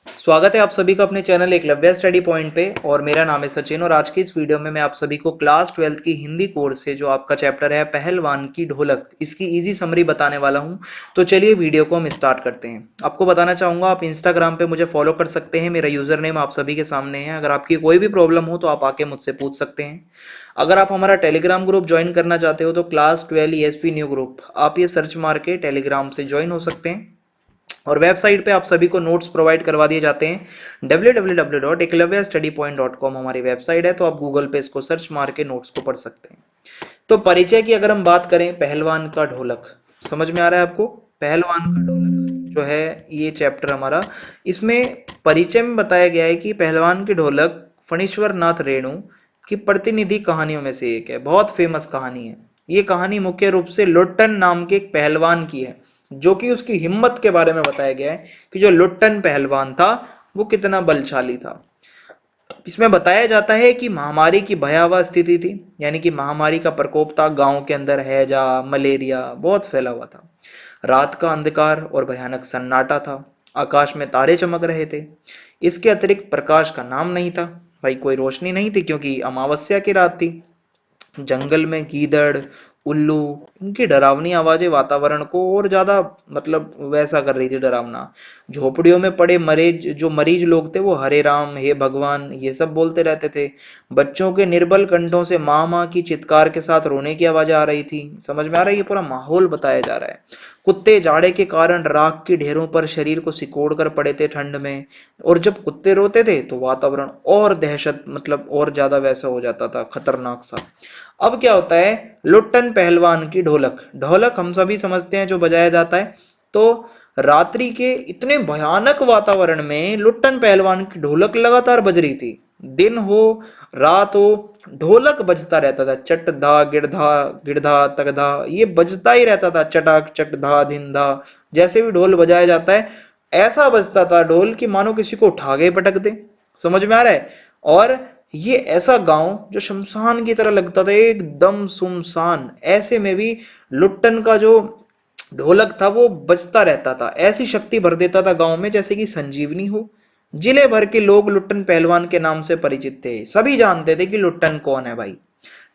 स्वागत है आप सभी का अपने चैनल एकलव्य स्टडी पॉइंट पे। और मेरा नाम है सचिन और आज की इस वीडियो में मैं आप सभी को क्लास 12th की हिंदी कोर्स से जो आपका चैप्टर है पहलवान की ढोलक, इसकी इजी समरी बताने वाला हूं। तो चलिए वीडियो को हम स्टार्ट करते हैं। आपको बताना चाहूंगा आप इंस्टाग्राम पे मुझे फॉलो कर सकते हैं। मेरा यूजर नेम आप सभी के सामने है। अगर आपकी कोई भी प्रॉब्लम हो तो आप आके मुझसे पूछ सकते हैं। अगर आप हमारा टेलीग्राम ग्रुप ज्वाइन करना चाहते हो तो क्लास 12 ESP न्यू ग्रुप, आप ये सर्च मार के टेलीग्राम से ज्वाइन हो सकते हैं। और वेबसाइट पे आप सभी को नोट्स प्रोवाइड करवा दिए जाते हैं। www.eklavyastudypoint.com हमारी वेबसाइट है, तो आप गूगल पे इसको सर्च मार के नोट्स को पढ़ सकते हैं। तो परिचय की अगर हम बात करें, पहलवान का ढोलक समझ में आ रहा है आपको? पहलवान का ढोलक जो है ये चैप्टर हमारा, इसमें परिचय में बताया गया है कि पहलवान की ढोलक फणीश्वर नाथ रेणु की प्रतिनिधि कहानियों में से एक है। बहुत फेमस कहानी है। ये कहानी मुख्य रूप से लुट्टन नाम के एक पहलवान की है, जो कि उसकी हिम्मत के बारे में बताया गया है कि जो लुट्टन पहलवान था वो कितना बलशाली था। इसमें बताया जाता है कि महामारी की भयावह स्थिति थी, यानी कि महामारी का प्रकोप था। गांव के अंदर हैजा, मलेरिया बहुत फैला हुआ था। रात का अंधकार और भयानक सन्नाटा था। आकाश में तारे चमक रहे थे। इसके अतिरिक्त प्रकाश का नाम नहीं था। भाई कोई रोशनी नहीं थी क्योंकि अमावस्या की रात थी। जंगल में गीदड़, उल्लू, इनकी डरावनी आवाजें वातावरण को और ज्यादा मतलब वैसा कर रही थी, डरावना। झोपड़ियों में पड़े मरीज लोग थे, वो हरे राम हे भगवान ये सब बोलते रहते थे। बच्चों के निर्बल कंठों से माँ माँ की चित्कार के साथ रोने की आवाज आ रही थी। समझ में आ रहा है? ये पूरा माहौल बताया जा रहा है। कुत्ते जाड़े के कारण राख की ढेरों पर शरीर को सिकोड़ कर पड़े थे ठंड में। और जब कुत्ते रोते थे तो वातावरण और दहशत मतलब और ज्यादा वैसा हो जाता था, खतरनाक सा। अब क्या होता है, लुट्टन पहलवान की ढोलक, ढोलक हम सभी समझते हैं जो बजाया जाता है। तो रात्रि के इतने भयानक वातावरण में लुट्टन पहलवान की ढोलक लगातार बज रही थी। दिन हो रात हो, ढोलक बजता रहता था। चट धा गिरधा, गिरधा तगधा, ये बजता ही रहता था। चटाक चट धा धिन धा, जैसे भी ढोल बजाया जाता है ऐसा बजता था ढोल कि मानो किसी को उठा के पटक दे। समझ में आ रहा है? और ये ऐसा गांव जो शमशान की तरह लगता था, एकदम सुनसान, ऐसे में भी लुट्टन का जो ढोलक था वो बजता रहता था। ऐसी शक्ति भर देता था गांव में जैसे कि संजीवनी हो। जिले भर के लोग लुट्टन पहलवान के नाम से परिचित थे। सभी जानते थे कि लुट्टन कौन है भाई।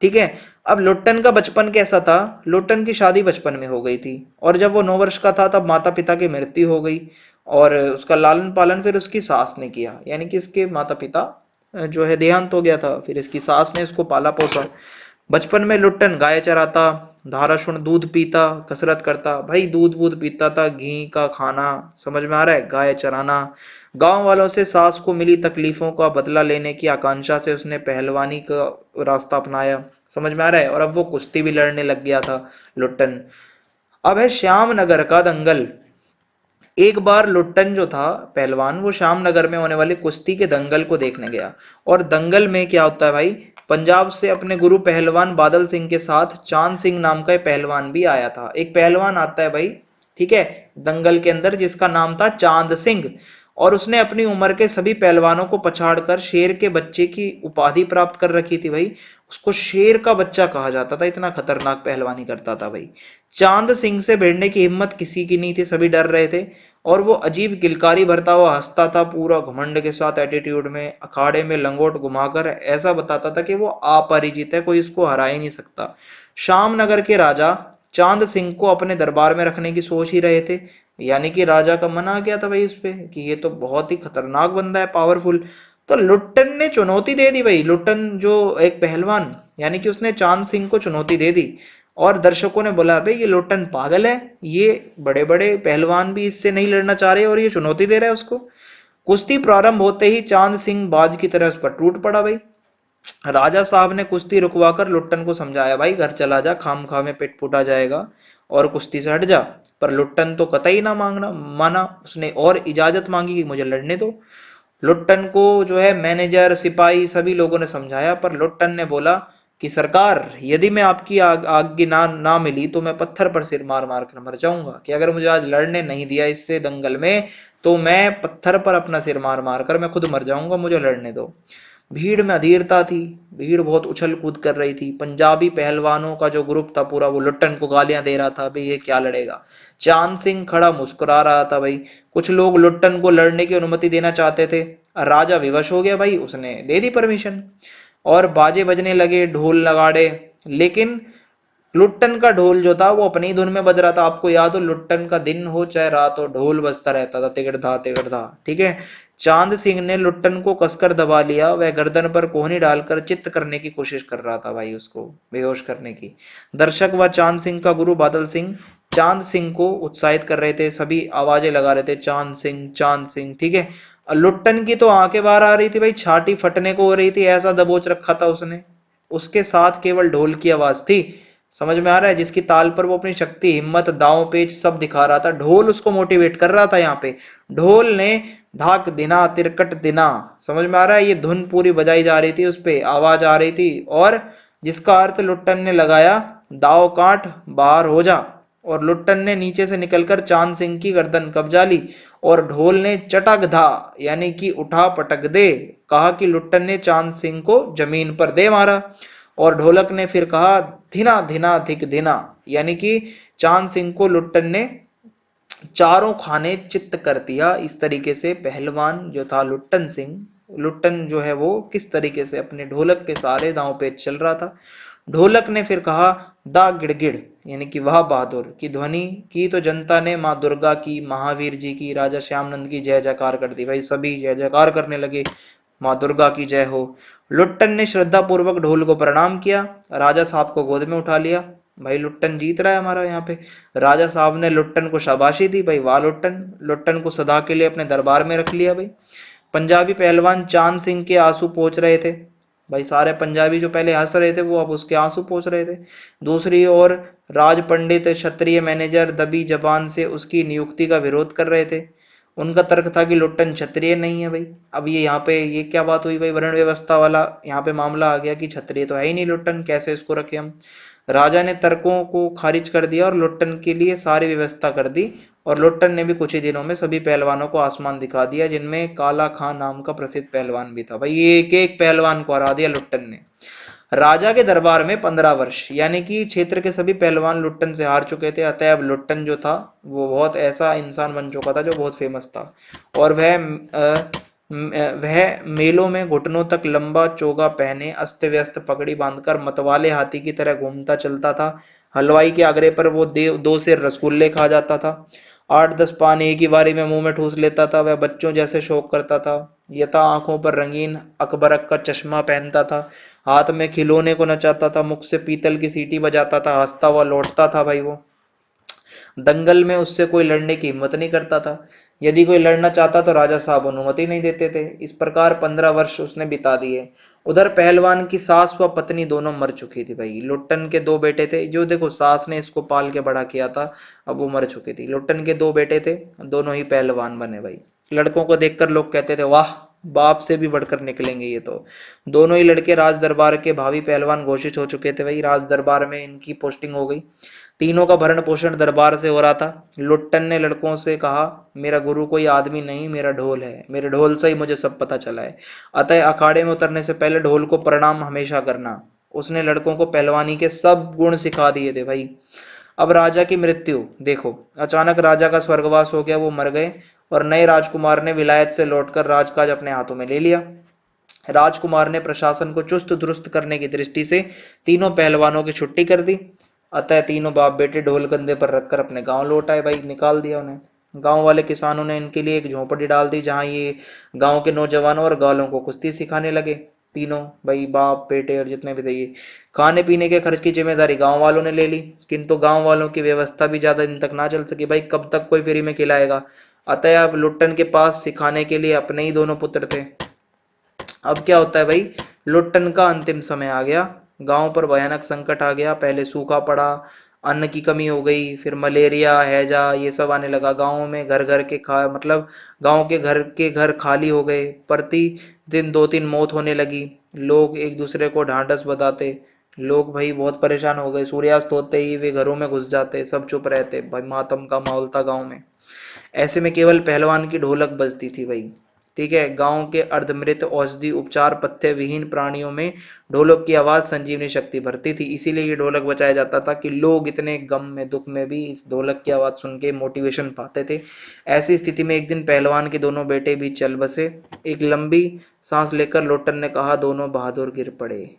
ठीक है। अब लुट्टन का बचपन कैसा था? लुट्टन की शादी बचपन में हो गई थी और जब वो 9 वर्ष का था तब माता पिता की मृत्यु हो गई। और उसका लालन पालन फिर उसकी सास ने किया, यानी कि इसके माता पिता जो है देहांत हो गया था, फिर इसकी सास ने इसको पाला पोसा। बचपन में लुट्टन गाय चराता, धाराशुण दूध पीता, कसरत करता। भाई दूध वूध पीता था, घी का खाना। समझ में आ रहा है? गाय चराना। गांव वालों से सास को मिली तकलीफों का बदला लेने की आकांक्षा से उसने पहलवानी का रास्ता अपनाया। समझ में आ रहा है? और अब वो कुश्ती भी लड़ने लग गया था लुट्टन। अब है श्यामनगर का दंगल। एक बार लुट्टन जो था पहलवान, वो श्यामनगर में होने वाले कुश्ती के दंगल को देखने गया। और दंगल में क्या होता है भाई, पंजाब से अपने गुरु पहलवान बादल सिंह के साथ चांद सिंह नाम का एक पहलवान भी आया था। एक पहलवान आता है भाई, ठीक है, दंगल के अंदर, जिसका नाम था चांद सिंह। और उसने अपनी उम्र के सभी पहलवानों को पछाड़कर शेर के बच्चे की उपाधि प्राप्त कर रखी थी भाई। उसको शेर का बच्चा कहा जाता था, इतना खतरनाक पहलवानी करता था भाई। चांद सिंह से भिड़ने की हिम्मत किसी की नहीं थी, सभी डर रहे थे। और वो अजीब किलकारी भरता हुआ हंसता था, पूरा घमंड के साथ एटीट्यूड में, अखाड़े में लंगोट घुमाकर ऐसा बताता था कि वो अपरिचित है, कोई इसको हरा ही नहीं सकता। श्यामनगर के राजा चांद सिंह को अपने दरबार में रखने की सोच ही रहे थे। यानी कि राजा का मन आ गया था भाई इस पे कि ये तो बहुत ही खतरनाक बंदा है, पावरफुल। तो लुट्टन ने चुनौती दे दी भाई। लुट्टन जो एक पहलवान, यानी कि उसने चांद सिंह को चुनौती दे दी। और दर्शकों ने बोला भाई ये लुट्टन पागल है, ये बड़े बड़े पहलवान भी इससे नहीं लड़ना चाह रहे और ये चुनौती दे रहा है उसको। कुश्ती प्रारंभ होते ही चांद सिंह बाज की तरह उस पर टूट पड़ा भाई। राजा साहब ने कुश्ती रुकवाकर लुट्टन को समझाया, भाई घर चला जा, खाम खा में पेट फूटा जाएगा और कुश्ती से हट जा। पर लुट्टन तो कतई ना माना। उसने और इजाजत मांगी कि मुझे लड़ने दो। लुट्टन को जो है मैनेजर, सिपाही सभी लोगों ने समझाया, पर लुट्टन ने बोला कि सरकार, यदि मैं आपकी आज्ञा ना मिली तो मैं पत्थर पर सिर मार मार कर मर जाऊंगा। कि अगर मुझे आज लड़ने नहीं दिया इससे दंगल में तो मैं पत्थर पर अपना सिर मार मार कर मैं खुद मर जाऊंगा, मुझे लड़ने दो। भीड़ में अधीरता थी, भीड़ बहुत उछल कूद कर रही थी। पंजाबी पहलवानों का जो ग्रुप था पूरा, वो लुट्टन को गालियां दे रहा था, भाई ये क्या लड़ेगा। चांद सिंह खड़ा मुस्कुरा रहा था भाई। कुछ लोग लुट्टन को लड़ने की अनुमति देना चाहते थे। राजा विवश हो गया भाई, उसने दे दी परमिशन। और बाजे बजने लगे, ढोल नगाड़े। लेकिन लुट्टन का ढोल जो था वो अपनी ही धुन में बज रहा था। आपको याद हो, लुट्टन का दिन हो चाहे रात हो, ढोल बजता रहता था, तिगड़धा तिगड़धा। ठीक है। चांद सिंह ने लुट्टन को कसकर दबा लिया। वह गर्दन पर कोहनी डालकर चित्त करने की कोशिश कर रहा था भाई, उसको बेहोश करने की। दर्शक व चांद सिंह का गुरु बादल सिंह चांद सिंह को उत्साहित कर रहे थे, सभी आवाजें लगा रहे थे, चांद सिंह चांद सिंह। ठीक है। लुट्टन की तो आंखें बाहर आ रही थी भाई, छाती फटने को हो रही थी, ऐसा दबोच रखा था उसने। उसके साथ केवल ढोल की आवाज थी। समझ में आ रहा है, जिसकी ताल पर वो अपनी शक्ति, हिम्मत, दांव पेच सब दिखा रहा था। ढोल उसको मोटिवेट कर रहा था यहाँ पे। ढोल ने धाक दिना तिरकट दिना, समझ में आ रहा है, ये धुन पूरी बजाई जा रही थी, उस पे आवाज आ रही थी। और जिसका अर्थ लुट्टन ने लगाया, दाव काट बाहर हो जा। और लुट्टन ने नीचे से निकलकर चांद सिंह की गर्दन कब्जा ली। और ढोल ने चटक धा, यानी कि उठा पटक दे, कहा कि लुट्टन ने चांद सिंह को जमीन पर दे मारा। और ढोलक ने फिर कहा, धिना धिना धिक धिना, यानी कि चांद सिंह को लुट्टन ने चारों खाने चित्त कर दिया। इस तरीके से पहलवान जो था लुट्टन सिंह, लुट्टन जो है वो किस तरीके से अपने ढोलक के सारे दांव पे चल रहा था। ढोलक ने फिर कहा, दा गिड़गिड़, यानी कि वाह बहादुर की ध्वनि की तो जनता ने माँ दुर्गा की, महावीर जी की, राजा श्यामनंद की जय जयकार कर दी भाई। सभी जय जयकार करने लगे, माँ दुर्गा की जय हो। लुट्टन ने श्रद्धा पूर्वक ढोल को प्रणाम किया, राजा साहब को गोद में उठा लिया। भाई लुट्टन जीत रहा है हमारा यहाँ पे। राजा साहब ने लुट्टन को शाबाशी दी भाई, वाह लुट्टन। लुट्टन को सदा के लिए अपने दरबार में रख लिया भाई। पंजाबी पहलवान चांद सिंह के आंसू पोंछ रहे थे भाई। सारे पंजाबी जो पहले हंस रहे थे वो अब उसके आंसू पोंछ रहे थे। दूसरी ओर राज पंडित, क्षत्रिय मैनेजर दबी जबान से उसकी नियुक्ति का विरोध कर रहे थे। उनका तर्क था कि लुट्टन क्षत्रिय नहीं है भाई। अब ये यहाँ पे ये क्या बात हुई भाई, वर्ण व्यवस्था वाला यहाँ पे मामला आ गया कि क्षत्रिय तो है ही नहीं लुट्टन, कैसे इसको रखे हम। राजा ने तर्कों को खारिज कर दिया और लुट्टन के लिए सारी व्यवस्था कर दी। और लुट्टन ने भी कुछ ही दिनों में सभी पहलवानों को आसमान दिखा दिया, जिनमें काला खां नाम का प्रसिद्ध पहलवान भी था भाई। ये एक एक पहलवान को हरा दिया लुट्टन ने। राजा के दरबार में 15 वर्ष, यानी कि क्षेत्र के सभी पहलवान लुट्टन से हार चुके थे। अतः अब लुट्टन जो था वो बहुत ऐसा इंसान बन चुका था जो बहुत फेमस था। और वह मेलों में घुटनों तक लंबा चोगा पहने, अस्त व्यस्त पगड़ी बांधकर मतवाले हाथी की तरह घूमता चलता था। हलवाई के आग्रह पर वो दो सेर रसगुल्ले खा जाता था। 8-10 पान एक ही बारी में मुंह में ठूस लेता था। वह बच्चों जैसे शौक करता था। यथा आंखों पर रंगीन अकबरक का चश्मा पहनता था, हाथ में खिलौने को नचाता था, मुख से पीतल की सीटी बजाता था, हंसता हुआ लौटता था भाई वो। दंगल में उससे कोई लड़ने की हिम्मत नहीं करता था। यदि कोई लड़ना चाहता तो राजा साहब अनुमति नहीं देते थे। इस प्रकार 15 वर्ष उसने बिता दिए। उधर पहलवान की सास व पत्नी दोनों मर चुकी थी भाई। लुट्टन के 2 बेटे थे, जो देखो सास ने इसको पाल के बड़ा किया था, अब वो मर चुकी थी। लुट्टन के 2 बेटे थे, दोनों ही पहलवान बने भाई। लड़कों को देखकर लोग कहते थे, वाह बाप से भी बढ़कर निकलेंगे ये तो। दोनों ही लड़के राज दरबार के भावी पहलवान घोषित हो चुके थे भाई। राज दरबार में इनकी पोस्टिंग हो गई। तीनों का भरण पोषण दरबार से हो रहा था। लुट्टन ने लड़कों से कहा, मेरा गुरु कोई आदमी नहीं, मेरा ढोल है, मेरे ढोल से ही मुझे सब पता चला है। अतः अखाड़े में उतरने से पहले ढोल को प्रणाम हमेशा करना। उसने लड़कों को पहलवानी के सब गुण सिखा दिए थे भाई। अब राजा की मृत्यु देखो, अचानक राजा का स्वर्गवास हो गया, वो मर गए। और नए राजकुमार ने विलायत से लौटकर राजकाज अपने हाथों में ले लिया। राजकुमार ने प्रशासन को चुस्त दुरुस्त करने की दृष्टि से तीनों पहलवानों की छुट्टी कर दी। अतः तीनों बाप बेटे ढोल कंधे पर रखकर अपने गांव लौट आए भाई, निकाल दिया उन्हें। गांव वाले किसानों ने इनके लिए एक झोपड़ी डाल दी, जहां ये गांव के नौजवानों और गालों को कुश्ती सिखाने लगे। तीनों भाई बाप बेटे और जितने भी थे ये। खाने पीने के खर्च की जिम्मेदारी गांव वालों ने ले ली, किंतु गांव वालों की व्यवस्था भी ज्यादा दिन तक ना चल सकी भाई, कब तक कोई फ्री में खिलाएगा। अतः अब लुट्टन के पास सिखाने के लिए अपने ही दोनों पुत्र थे। अब क्या होता है भाई, लुट्टन का अंतिम समय आ गया। गांव पर भयानक संकट आ गया। पहले सूखा पड़ा, अन्न की कमी हो गई, फिर मलेरिया हैजा ये सब आने लगा गांव में। घर घर के खा मतलब गांव के घर खाली हो गए। प्रति दिन 2-3 मौत होने लगी। लोग एक दूसरे को ढांढस बधाते। लोग भाई बहुत परेशान हो गए। सूर्यास्त होते ही वे घरों में घुस जाते, सब चुप रहते भाई। मातम का माहौल था गांव में। ऐसे में केवल पहलवान की ढोलक बजती थी भाई। ठीक है, गांव के अर्धमृत औषधि उपचार पथ्य विहीन प्राणियों में ढोलक की आवाज संजीवनी शक्ति भरती थी। इसीलिए ये ढोलक बजाया जाता था कि लोग इतने गम में दुख में भी इस ढोलक की आवाज सुन के मोटिवेशन पाते थे। ऐसी स्थिति में एक दिन पहलवान के दोनों बेटे भी चल बसे। एक लंबी सांस लेकर लोटन ने कहा, दोनों बहादुर गिर पड़े।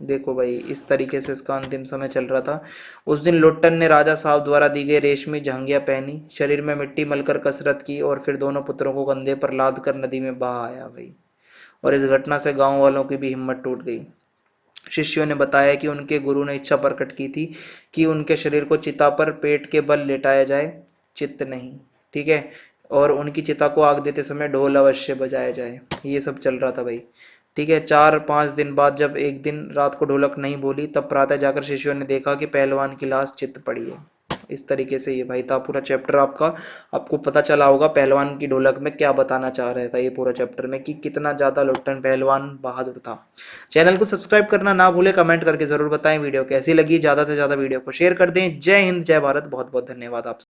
देखो भाई, इस तरीके से इसका अंतिम समय चल रहा था। उस दिन लोटन ने राजा साहब द्वारा दी गई रेशमी जंघिया पहनी, शरीर में मिट्टी मलकर कसरत की और फिर दोनों पुत्रों को कंधे पर लाद कर नदी में बहा आया भाई। और इस घटना से गांव वालों की भी हिम्मत टूट गई। शिष्यों ने बताया कि उनके गुरु ने इच्छा प्रकट की थी कि उनके शरीर को चिता पर पेट के बल लेटाया जाए, चित्त नहीं। ठीक है, और उनकी चिता को आग देते समय ढोल अवश्य बजाया जाए। ये सब चल रहा था भाई। ठीक है, 4-5 दिन बाद जब एक दिन रात को ढोलक नहीं बोली, तब प्रातः जाकर शिष्यों ने देखा कि पहलवान की लाश चित पड़ी है। इस तरीके से ये भाई था पूरा चैप्टर आपका। आपको पता चला होगा पहलवान की ढोलक में क्या बताना चाह रहा था ये पूरा चैप्टर में, कि कितना ज्यादा लोटन पहलवान बहादुर था। चैनल को सब्सक्राइब करना ना भूले, कमेंट करके जरूर बताएं वीडियो कैसी लगी, ज्यादा से ज्यादा वीडियो को शेयर कर दें। जय हिंद, जय भारत, बहुत बहुत धन्यवाद आपसे।